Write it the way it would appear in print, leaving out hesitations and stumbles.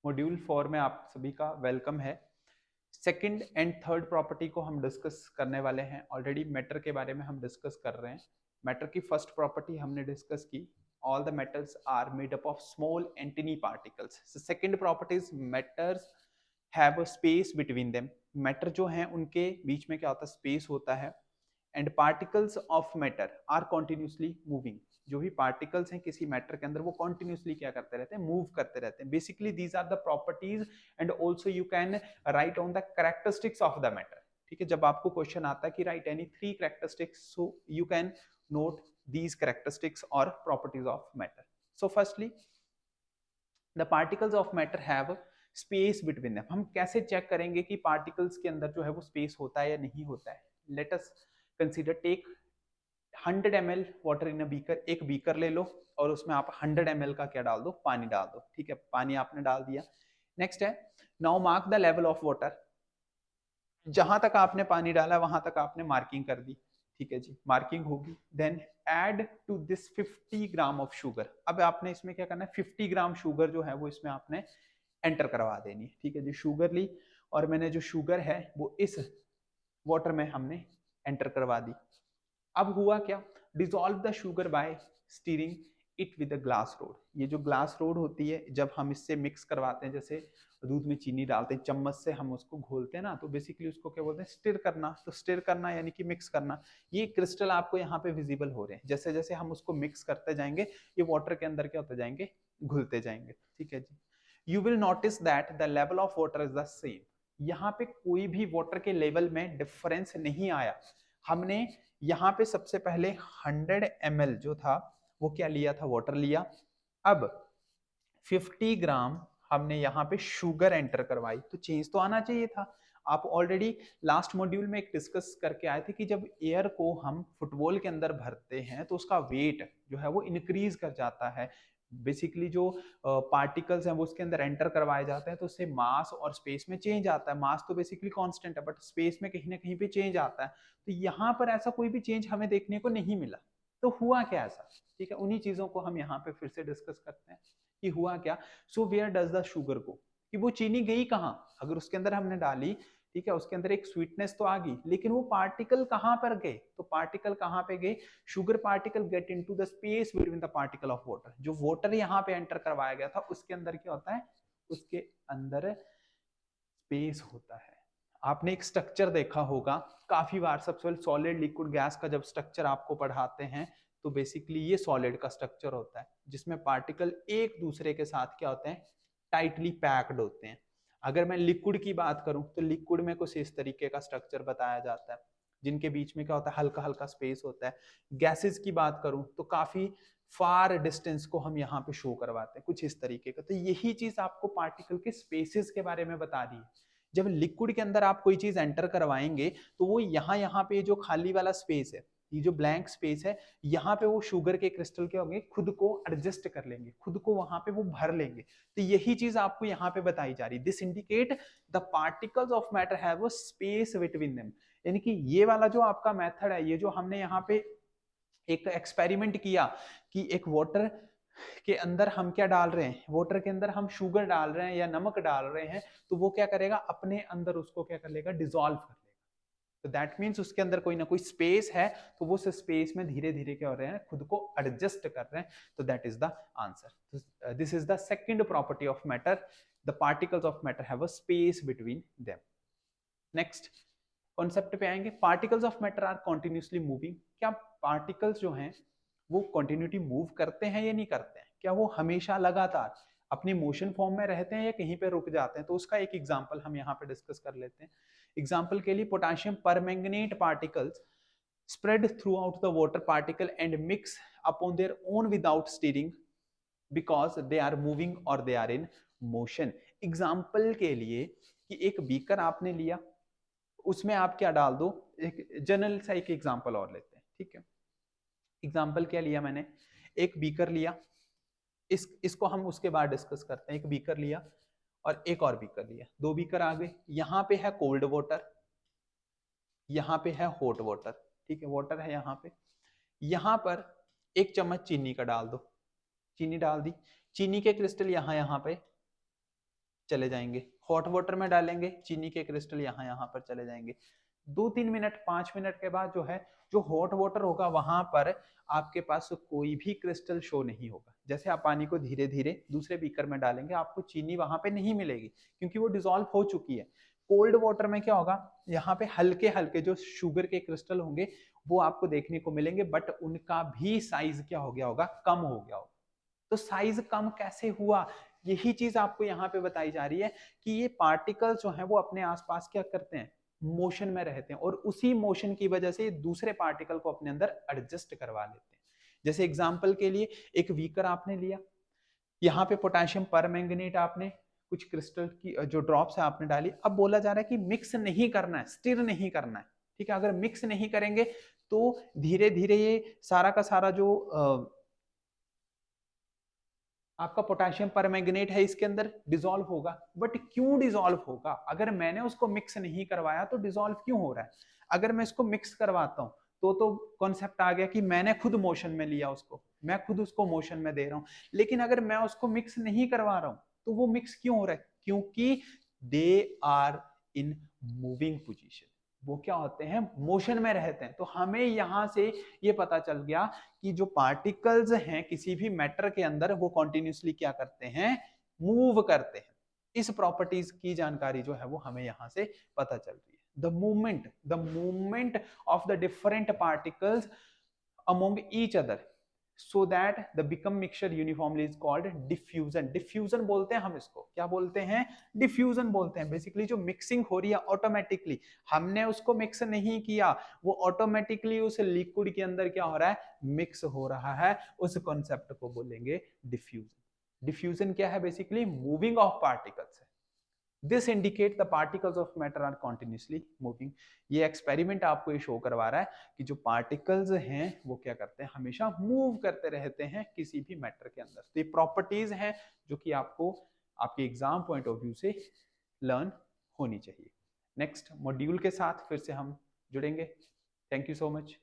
Module 4 में आप सभी का वेलकम है। सेकंड एंड थर्ड प्रॉपर्टी को हम डिस्कस करने वाले हैं। ऑलरेडी मैटर के बारे में हम डिस्कस कर रहे हैं। मैटर की फर्स्ट प्रॉपर्टी हमने डिस्कस की, all the metals are made up of small and tiny particles. Second property is matters have a space between them. Matter जो हैं उनके बीच में क्या होता है, स्पेस होता है। And particles of matter are continuously moving. जो भी पार्टिकल्स हैं किसी मैटर के अंदर वो कॉन्टिन्यूसली क्या करते रहते हैं, मूव करते रहते हैं। Basically these are the properties and also you can write on the characteristics of the matter. ठीक है, जब आपको क्वेश्चन आता है कि write any 3 characteristics, so you can note these characteristics or properties of matter. So firstly, the particles of matter have space between them. हम कैसे check करेंगे कि पार्टिकल्स के अंदर जो है वो स्पेस होता है या नहीं होता है? Let us consider, take 100 ml water in a beaker. एक बीकर ले लो और उसमें आप 100 ml का क्या डाल दो, पानी डाल दो। ठीक है, पानी आपने डाल दिया। नेक्स्ट है, now mark the level of water. जहां तक आपने पानी डाला वहां तक आपने मार्किंग कर दी। ठीक है जी, मार्किंग होगी। Then add to this 50 gram of sugar. अब आपने इसमें क्या करना है, 50 ग्राम शुगर जो है वो इसमें आपने एंटर करवा देनी है। ठीक है जी, शुगर ली और मैंने जो शुगर है वो इस वाटर में हमने एंटर करवा दी। अब हुआ क्या, dissolve the sugar bye steering it with glass rod. ये जो ग्लास रोड होती है, जब हम इससे मिक्स करवाते हैं, जैसे दूध में चीनी डालते हैं, चम्मच से हम उसको घोलते हैं ना, तो बेसिकली उसको क्या बोलते हैं, स्टिर करना। तो स्टिर करना यानी कि मिक्स करना। ये क्रिस्टल आपको यहाँ पे विजिबल हो रहे हैं। जैसे जैसे हम उसको मिक्स करते जाएंगे ये वाटर के अंदर क्या होते जाएंगे, घुलते जाएंगे। ठीक है जी, you will notice that the level of water is the same. यहाँ पे कोई भी वाटर के लेवल में डिफरेंस नहीं आया। हमने यहाँ पे सबसे पहले 100 ml जो था वो क्या लिया था, वाटर लिया। अब 50 ग्राम हमने यहाँ पे शुगर एंटर करवाई, तो चेंज तो आना चाहिए था। आप ऑलरेडी लास्ट मॉड्यूल में एक डिस्कस करके आए थे कि जब एयर को हम फुटबॉल के अंदर भरते हैं तो उसका वेट जो है वो इंक्रीज कर जाता है। बेसिकली जो पार्टिकल्स हैं वो उसके अंदर एंटर करवाए जाते हैं, तो उससे मास और स्पेस में चेंज आता है। मास तो बेसिकली कांस्टेंट है, बट स्पेस में कहीं ना कहीं पे चेंज आता है। तो यहाँ पर ऐसा कोई भी चेंज हमें देखने को नहीं मिला। तो हुआ क्या ऐसा? ठीक है, उन्हीं चीजों को हम यहाँ पे फिर से डिस्कस करते हैं कि हुआ क्या। So where does the sugar go, कि वो चीनी गई कहाँ? अगर उसके अंदर हमने डाली, ठीक है, उसके अंदर एक स्वीटनेस तो आ गई, लेकिन वो पार्टिकल कहाँ पर गए? तो पार्टिकल कहाँ पे गए? Sugar particle get into the space between the particle of water. जो वाटर यहाँ पे एंटर करवाया गया था उसके अंदर क्या होता है, उसके अंदर स्पेस होता है। आपने एक स्ट्रक्चर देखा होगा काफी बार, सबसे पहले सॉलिड लिक्विड गैस का जब स्ट्रक्चर आपको पढ़ाते हैं तो बेसिकली ये सॉलिड का स्ट्रक्चर होता है, जिसमें पार्टिकल एक दूसरे के साथ क्या होते हैं, टाइटली पैक्ड होते हैं। अगर मैं लिक्विड की बात करूं तो लिक्विड में कुछ इस तरीके का स्ट्रक्चर बताया जाता है, जिनके बीच में क्या होता है, हल्का हल्का स्पेस होता है। गैसेस की बात करूं तो काफी फार डिस्टेंस को हम यहाँ पे शो करवाते हैं कुछ इस तरीके का। तो यही चीज आपको पार्टिकल के स्पेसेस के बारे में बता रही है। जब लिक्विड के अंदर आप कोई चीज एंटर करवाएंगे तो वो यहाँ पे जो खाली वाला स्पेस है, ये जो ब्लैंक स्पेस है, यहाँ पे वो शुगर के क्रिस्टल के होंगे, खुद को एडजस्ट कर लेंगे, खुद को वहां पे वो भर लेंगे। तो यही चीज आपको यहाँ पे बताई जा रही है। This indicate the particles of matter have a space between them. यानी कि ये वाला जो आपका मेथड है, ये जो हमने यहाँ पे एक एक्सपेरिमेंट किया कि एक वाटर के अंदर हम क्या डाल रहे हैं, वाटर के अंदर हम शुगर डाल रहे हैं या नमक डाल रहे हैं, तो वो क्या करेगा, अपने अंदर उसको क्या कर लेगा, डिसॉल्व कर लेगा। तो दैट मीन्स उसके अंदर कोई ना कोई स्पेस है, तो वो स्पेस में धीरे धीरे क्या हो रहे हैं, खुद को एडजस्ट कर रहे हैं। तो that is the answer. This is the second property of matter, the particles of matter have a space between them. Next concept पे आएंगे, particles of matter are continuously moving. क्या पार्टिकल्स जो हैं वो कॉन्टिन्यूटी मूव करते हैं या नहीं करते हैं? क्या वो हमेशा लगातार अपनी मोशन फॉर्म में रहते हैं या कहीं पे रुक जाते हैं? तो उसका एक एग्जांपल हम यहाँ पे डिस्कस कर लेते हैं। एग्जांपल के लिए, potassium permanganate particles spread throughout the water particle and mix upon their own without steering because they are moving or they are in motion. Example के लिए कि एक बीकर आपने लिया, उसमें आप क्या डाल दो, एक जनरल सा एक एग्जांपल और लेते हैं। ठीक है, एग्जांपल क्या लिया मैंने, एक बीकर लिया, इसको हम उसके बाद डिस्कस करते हैं। एक बीकर लिया और एक और बीकर लिया, दो बीकर आ गए। यहाँ पे है कोल्ड वाटर, यहाँ पे है हॉट वाटर। ठीक है, वाटर है यहाँ पे। यहाँ पर एक चम्मच चीनी का डाल दो, चीनी डाल दी, चीनी के क्रिस्टल यहाँ पे चले जाएंगे। हॉट वाटर में डालेंगे, चीनी के क्रिस्टल यहाँ पर चले जाएंगे। 2-3 मिनट 5 मिनट के बाद जो है, जो हॉट वाटर होगा वहां पर आपके पास कोई भी क्रिस्टल शो नहीं होगा। जैसे आप पानी को धीरे धीरे दूसरे बीकर में डालेंगे, आपको चीनी वहां पे नहीं मिलेगी क्योंकि वो डिसॉल्व हो चुकी है। कोल्ड वाटर में क्या होगा, यहाँ पे हल्के हल्के जो शुगर के क्रिस्टल होंगे वो आपको देखने को मिलेंगे, बट उनका भी साइज क्या हो गया होगा, कम हो गया होगा। तो साइज कम कैसे हुआ, यही चीज आपको यहाँ पे बताई जा रही है कि ये पार्टिकल्स जो हैं वो अपने आसपास क्या करते हैं, मोशन में रहते हैं, और उसी मोशन की वजह से दूसरे पार्टिकल को अपने अंदर एडजस्ट करवा लेते हैं। जैसे एग्जांपल के लिए एक बीकर आपने लिया, यहाँ पे पोटेशियम परमैंगनेट आपने कुछ क्रिस्टल की जो ड्रॉप्स है आपने डाली। अब बोला जा रहा है कि मिक्स नहीं करना है, स्टिर नहीं करना है, ठीक है। अगर मिक्स नहीं करेंगे तो धीरे धीरे ये सारा का सारा जो आपका पोटेशियम परमैंगनेट है इसके अंदर डिसॉल्व होगा। बट क्यों डिसॉल्व होगा, अगर मैंने उसको मिक्स नहीं करवाया तो डिसॉल्व क्यों हो रहा है। अगर मैं इसको मिक्स करवाता हूं तो कॉन्सेप्ट आ गया कि मैंने खुद मोशन में लिया उसको, मैं खुद उसको मोशन में दे रहा हूं। लेकिन अगर मैं उसको मिक्स नहीं करवा रहा हूं तो वो मिक्स क्यों हो रहा है, क्योंकि they are in moving position, वो क्या होते हैं, मोशन में रहते हैं। तो हमें यहां से ये पता चल गया कि जो पार्टिकल्स हैं किसी भी मैटर के अंदर वो कॉन्टिन्यूसली क्या करते हैं, मूव करते हैं। इस प्रॉपर्टीज की जानकारी जो है वो हमें यहां से पता चल रही है। The movement of the different particles among each other so that the become mixture uniformly is called diffusion। diffusion बोलते हैं हम इसको, क्या बोलते हैं, diffusion बोलते हैं। बेसिकली जो मिक्सिंग हो रही है ऑटोमेटिकली, हमने उसको मिक्स नहीं किया, वो ऑटोमेटिकली उस लिक्विड के अंदर क्या हो रहा है, मिक्स हो रहा है, उस कॉन्सेप्ट को बोलेंगे डिफ्यूजन। डिफ्यूजन क्या है, बेसिकली मूविंग ऑफ पार्टिकल्स है। This indicate the particles of matter are continuously moving. ये एक्सपेरिमेंट आपको ये शो करवा रहा है कि जो पार्टिकल्स हैं वो क्या करते हैं, हमेशा मूव करते रहते हैं किसी भी मैटर के अंदर। तो ये प्रॉपर्टीज हैं जो कि आपको आपके एग्जाम पॉइंट ऑफ व्यू से लर्न होनी चाहिए। नेक्स्ट मॉड्यूल के साथ फिर से हम जुड़ेंगे। Thank you so much.